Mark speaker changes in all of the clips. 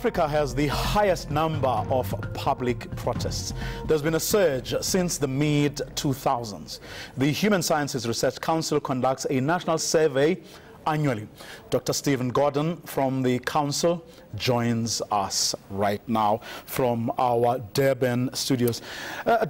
Speaker 1: Africa has the highest number of public protests. There's been a surge since the mid-2000s. The Human Sciences Research Council conducts a national survey annually. Dr. Stephen Gordon from the Council joins us right now from our Durban studios.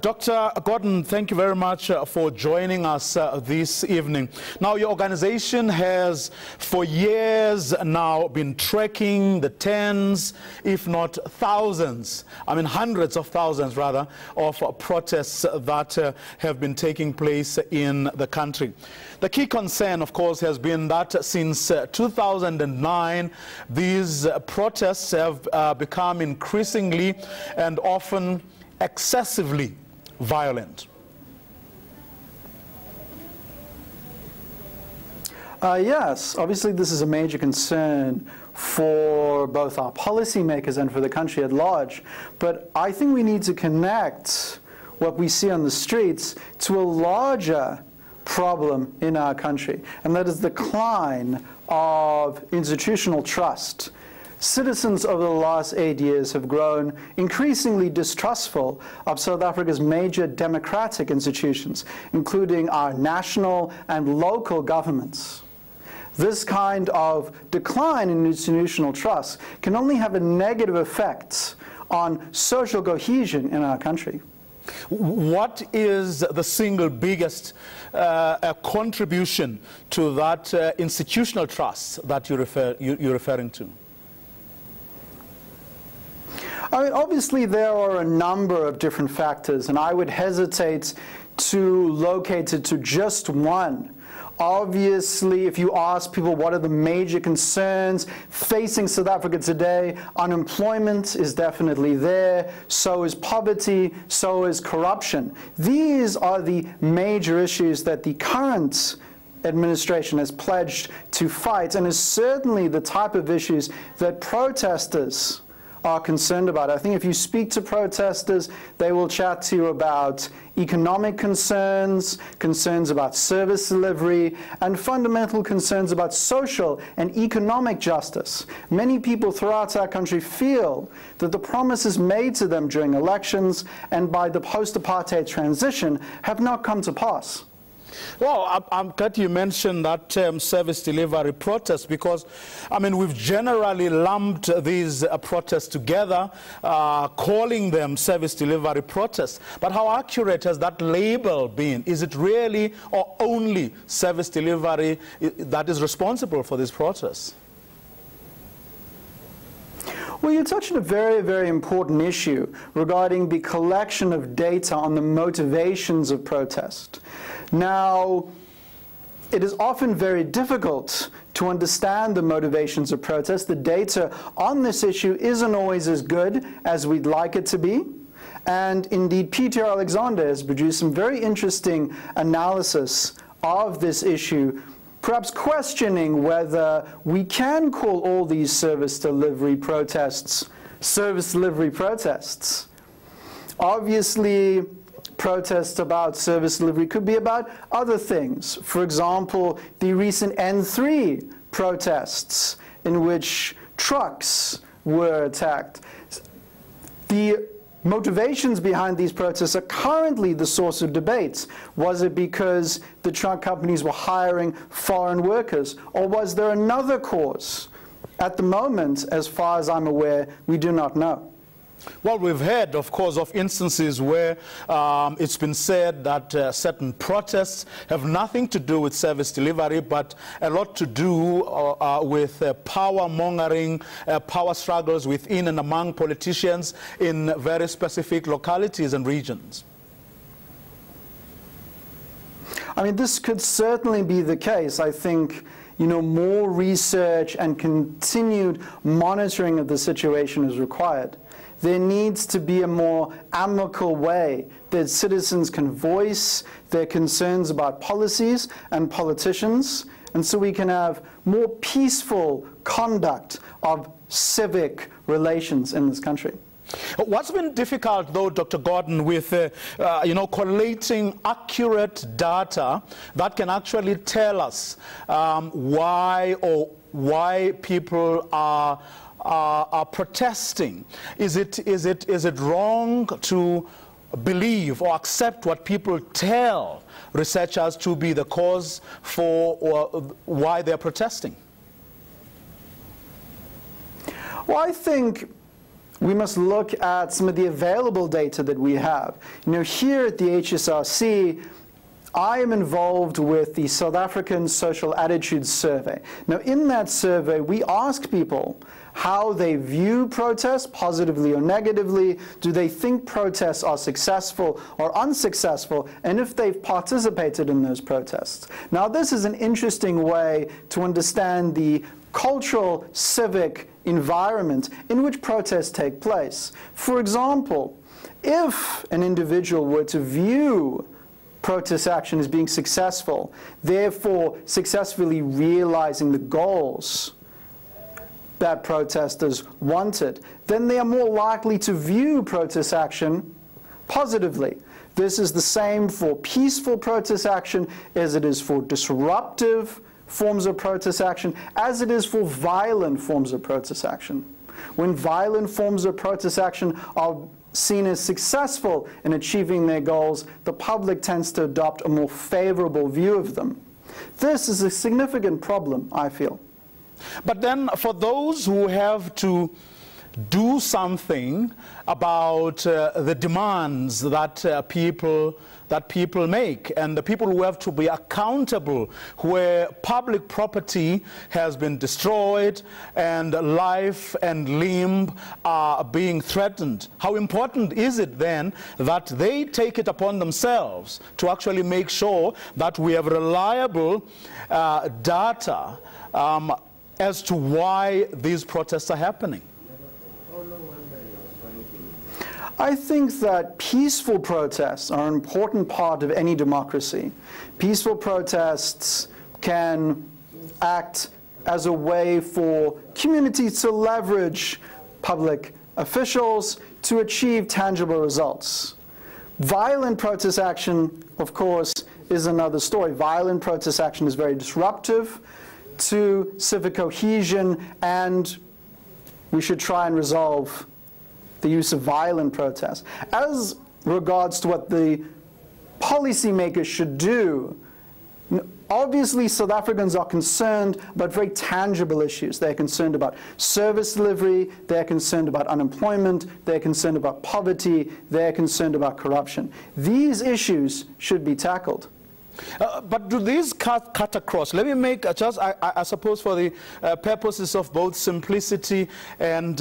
Speaker 1: Dr. Gordon, thank you very much for joining us this evening. Now, your organization has for years now been tracking the tens, if not thousands, I mean hundreds of thousands rather, of protests that have been taking place in the country. The key concern, of course, has been that since 2009, these protests have become increasingly and often excessively violent.
Speaker 2: Yes, obviously this is a major concern for both our policymakers and for the country at large. But I think we need to connect what we see on the streets to a larger problem in our country, and that is the decline of institutional trust. Citizens over the last 8 years have grown increasingly distrustful of South Africa's major democratic institutions, including our national and local governments. This kind of decline in institutional trust can only have a negative effect on social cohesion in our country.
Speaker 1: What is the single biggest contribution to that institutional trust that you're referring to?
Speaker 2: I mean, obviously there are a number of different factors, and I would hesitate to locate it to just one. Obviously, if you ask people what are the major concerns facing South Africa today, unemployment is definitely there, so is poverty, so is corruption. These are the major issues that the current administration has pledged to fight, and is certainly the type of issues that protesters are concerned about. I think if you speak to protesters, they will chat to you about economic concerns, concerns about service delivery, and fundamental concerns about social and economic justice. Many people throughout our country feel that the promises made to them during elections and by the post-apartheid transition have not come to pass.
Speaker 1: Well, I'm glad you mentioned that term, service delivery protest, because, I mean, we've generally lumped these protests together, calling them service delivery protests. But how accurate has that label been? Is it really or only service delivery that is responsible for these protests?
Speaker 2: Well, you touched on a very, very important issue regarding the collection of data on the motivations of protest. Now, it is often very difficult to understand the motivations of protest. The data on this issue isn't always as good as we'd like it to be. And indeed, Peter Alexander has produced some very interesting analysis of this issue, perhaps questioning whether we can call all these service delivery protests service delivery protests. Obviously, protests about service delivery could be about other things. For example, the recent N3 protests in which trucks were attacked. The motivations behind these protests are currently the source of debates. Was it because the truck companies were hiring foreign workers, or was there another cause? At the moment, as far as I'm aware, we do not know.
Speaker 1: Well, we've heard, of course, of instances where it's been said that certain protests have nothing to do with service delivery, but a lot to do with power mongering, power struggles within and among politicians in very specific localities and regions.
Speaker 2: I mean, this could certainly be the case. I think, you know, more research and continued monitoring of the situation is required. There needs to be a more amicable way that citizens can voice their concerns about policies and politicians, and so we can have more peaceful conduct of civic relations in this country.
Speaker 1: What's been difficult, though, Dr. Gordon, with collating accurate data that can actually tell us why people are are protesting, is it wrong to believe or accept what people tell researchers to be the cause for why they're protesting?
Speaker 2: Well, I think we must look at some of the available data that we have. You know, here at the HSRC, I am involved with the South African Social Attitudes Survey. Now, in that survey, we ask people how they view protests, positively or negatively. Do they think protests are successful or unsuccessful, and if they've participated in those protests. Now, this is an interesting way to understand the cultural, civic environment in which protests take place. For example, if an individual were to view protest action as being successful, therefore successfully realizing the goals that protesters wanted, then they are more likely to view protest action positively. This is the same for peaceful protest action as it is for disruptive forms of protest action, as it is for violent forms of protest action. When violent forms of protest action are seen as successful in achieving their goals, the public tends to adopt a more favorable view of them. This is a significant problem, I feel.
Speaker 1: But then for those who have to do something about the demands that people make, and the people who have to be accountable where public property has been destroyed and life and limb are being threatened, how important is it then that they take it upon themselves to actually make sure that we have reliable data as to why these protests are happening?
Speaker 2: I think that peaceful protests are an important part of any democracy. Peaceful protests can act as a way for communities to leverage public officials to achieve tangible results. Violent protest action, of course, is another story. Violent protest action is very disruptive to civic cohesion, and we should try and resolve the use of violent protest. As regards to what the policymakers should do, obviously South Africans are concerned about very tangible issues. They're concerned about service delivery, they're concerned about unemployment, they're concerned about poverty, they're concerned about corruption. These issues should be tackled.
Speaker 1: But do these cut across? Let me make just, I suppose, for the purposes of both simplicity and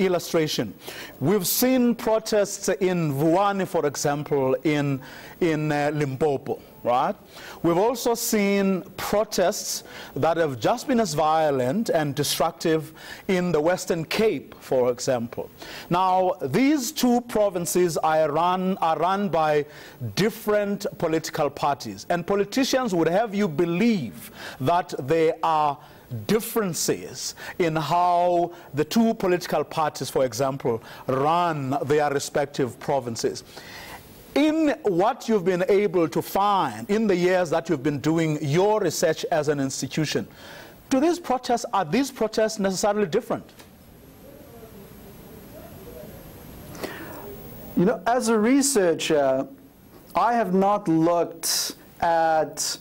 Speaker 1: illustration. We've seen protests in Vuane, for example, in Limpopo, right? We've also seen protests that have just been as violent and destructive in the Western Cape, for example. Now, these two provinces are run by different political parties, and politicians would have you believe that there are differences in how the two political parties, for example, run their respective provinces. In what you've been able to find in the years that you've been doing your research as an institution, are these protests necessarily different?
Speaker 2: You know, as a researcher, I have not looked at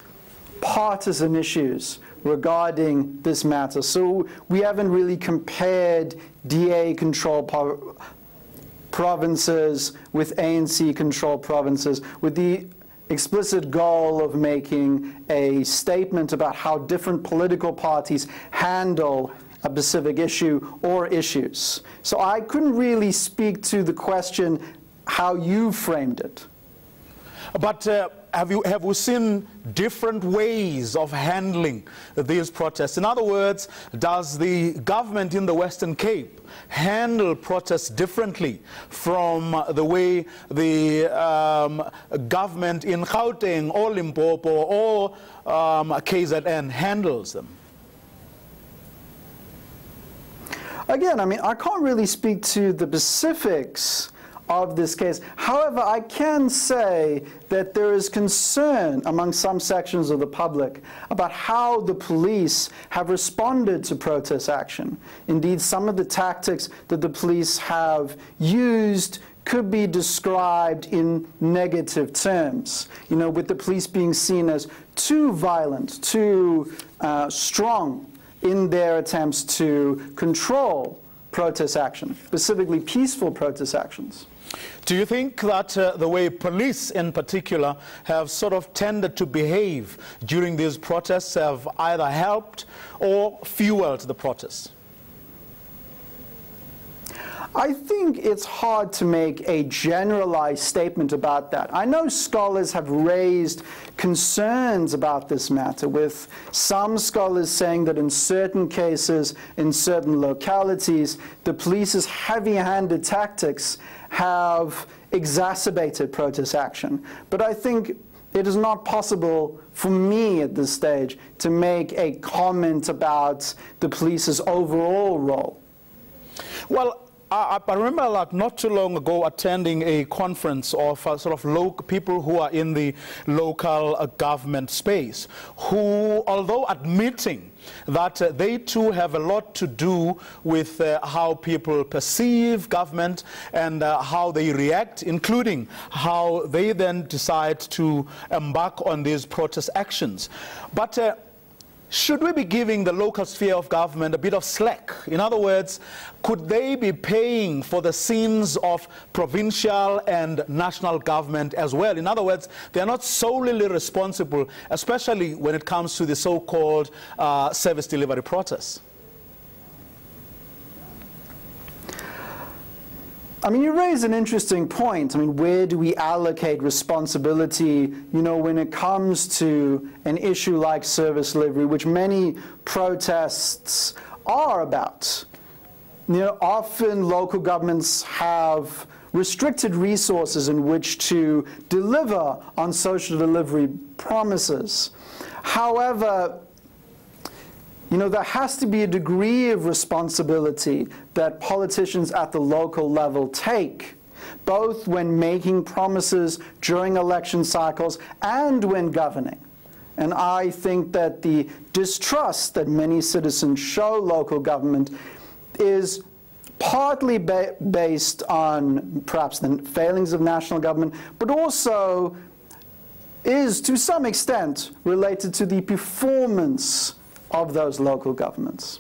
Speaker 2: partisan issues regarding this matter. So we haven't really compared DA-controlled provinces with ANC-controlled provinces with the explicit goal of making a statement about how different political parties handle a specific issue or issues. So I couldn't really speak to the question how you framed it.
Speaker 1: But have we seen different ways of handling these protests? In other words, does the government in the Western Cape handle protests differently from the way the government in Gauteng or Limpopo or KZN handles them?
Speaker 2: Again, I mean, I can't really speak to the specifics of this case. However, I can say that there is concern among some sections of the public about how the police have responded to protest action. Indeed, some of the tactics that the police have used could be described in negative terms, with the police being seen as too violent, too strong in their attempts to control protest action, specifically peaceful protest actions.
Speaker 1: Do you think that the way police in particular have sort of tended to behave during these protests have either helped or fueled the protests?
Speaker 2: I think it's hard to make a generalized statement about that. I know scholars have raised concerns about this matter, with some scholars saying that in certain cases, in certain localities, the police's heavy-handed tactics have exacerbated protest action. But I think it is not possible for me at this stage to make a comment about the police's overall role.
Speaker 1: Well, I remember, like, not too long ago attending a conference of sort of local people who are in the local government space, who, although admitting that they too have a lot to do with how people perceive government and how they react, including how they then decide to embark on these protest actions. But should we be giving the local sphere of government a bit of slack? In other words, could they be paying for the sins of provincial and national government as well? In other words, they are not solely responsible, especially when it comes to the so-called service delivery process.
Speaker 2: I mean, you raise an interesting point. I mean, where do we allocate responsibility, when it comes to an issue like service delivery, which many protests are about? Often local governments have restricted resources in which to deliver on social delivery promises. However, there has to be a degree of responsibility that politicians at the local level take, both when making promises during election cycles and when governing. And I think that the distrust that many citizens show local government is partly based on perhaps the failings of national government, but also is to some extent related to the performance of those local governments.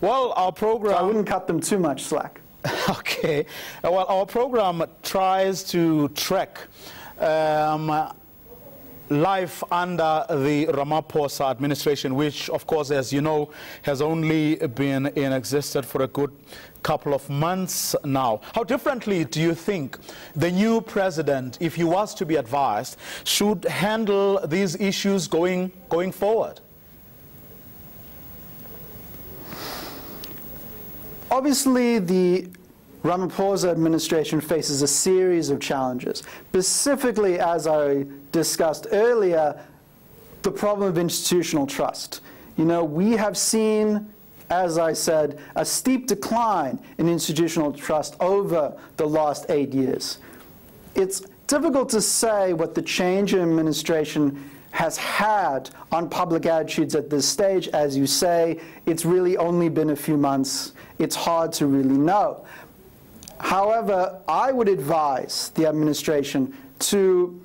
Speaker 1: Well, our program...
Speaker 2: So I wouldn't cut them too much slack.
Speaker 1: Okay. Well, our program tries to track life under the Ramaphosa administration, which, of course, as you know, has only been in existence for a good couple of months now. How differently do you think the new president, if he was to be advised, should handle these issues going forward?
Speaker 2: Obviously, the Ramaphosa administration faces a series of challenges. Specifically, as I discussed earlier, the problem of institutional trust. We have seen, as I said, a steep decline in institutional trust over the last 8 years. It's difficult to say what the change in administration has had on public attitudes at this stage. As you say, it's really only been a few months. It's hard to really know. However, I would advise the administration to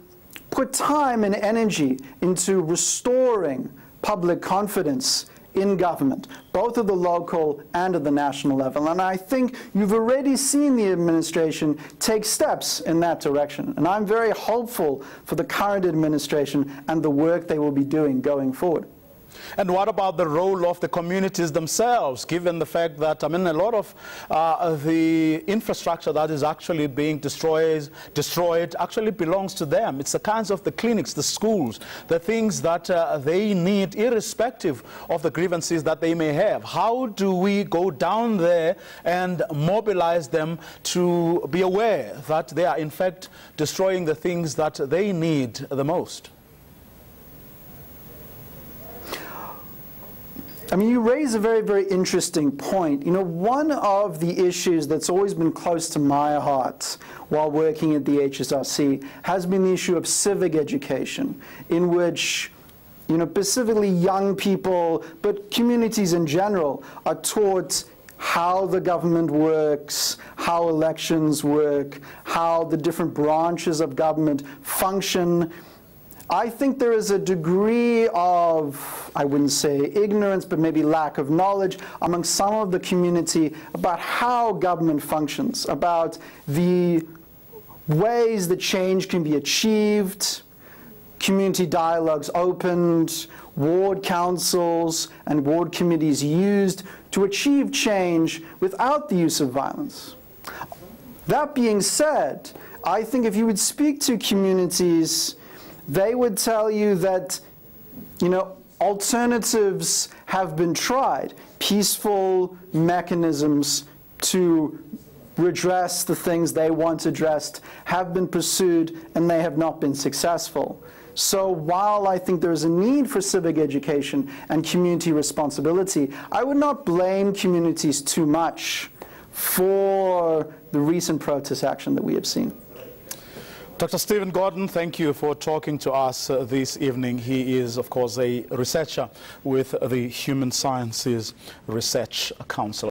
Speaker 2: put time and energy into restoring public confidence in government, both at the local and at the national level. And I think you've already seen the administration take steps in that direction. And I'm very hopeful for the current administration and the work they will be doing going forward.
Speaker 1: And what about the role of the communities themselves, given the fact that, a lot of the infrastructure that is actually being destroyed actually belongs to them. It's the kinds of the clinics, the schools, the things that they need, irrespective of the grievances that they may have. How do we go down there and mobilize them to be aware that they are in fact destroying the things that they need the most?
Speaker 2: I mean, you raise a very, very interesting point. You know, one of the issues that's always been close to my heart while working at the HSRC has been the issue of civic education, in which, you know, specifically young people, but communities in general, are taught how the government works, how elections work, how the different branches of government function. I think there is a degree of, I wouldn't say ignorance, but maybe lack of knowledge among some of the community about how government functions, about the ways that change can be achieved, community dialogues opened, ward councils and ward committees used to achieve change without the use of violence. That being said, I think if you would speak to communities, they would tell you that, you know, alternatives have been tried, peaceful mechanisms to redress the things they want addressed have been pursued, and they have not been successful. So while I think there is a need for civic education and community responsibility, I would not blame communities too much for the recent protest action that we have seen.
Speaker 1: Dr. Stephen Gordon, thank you for talking to us this evening. He is, of course, a researcher with the Human Sciences Research Council.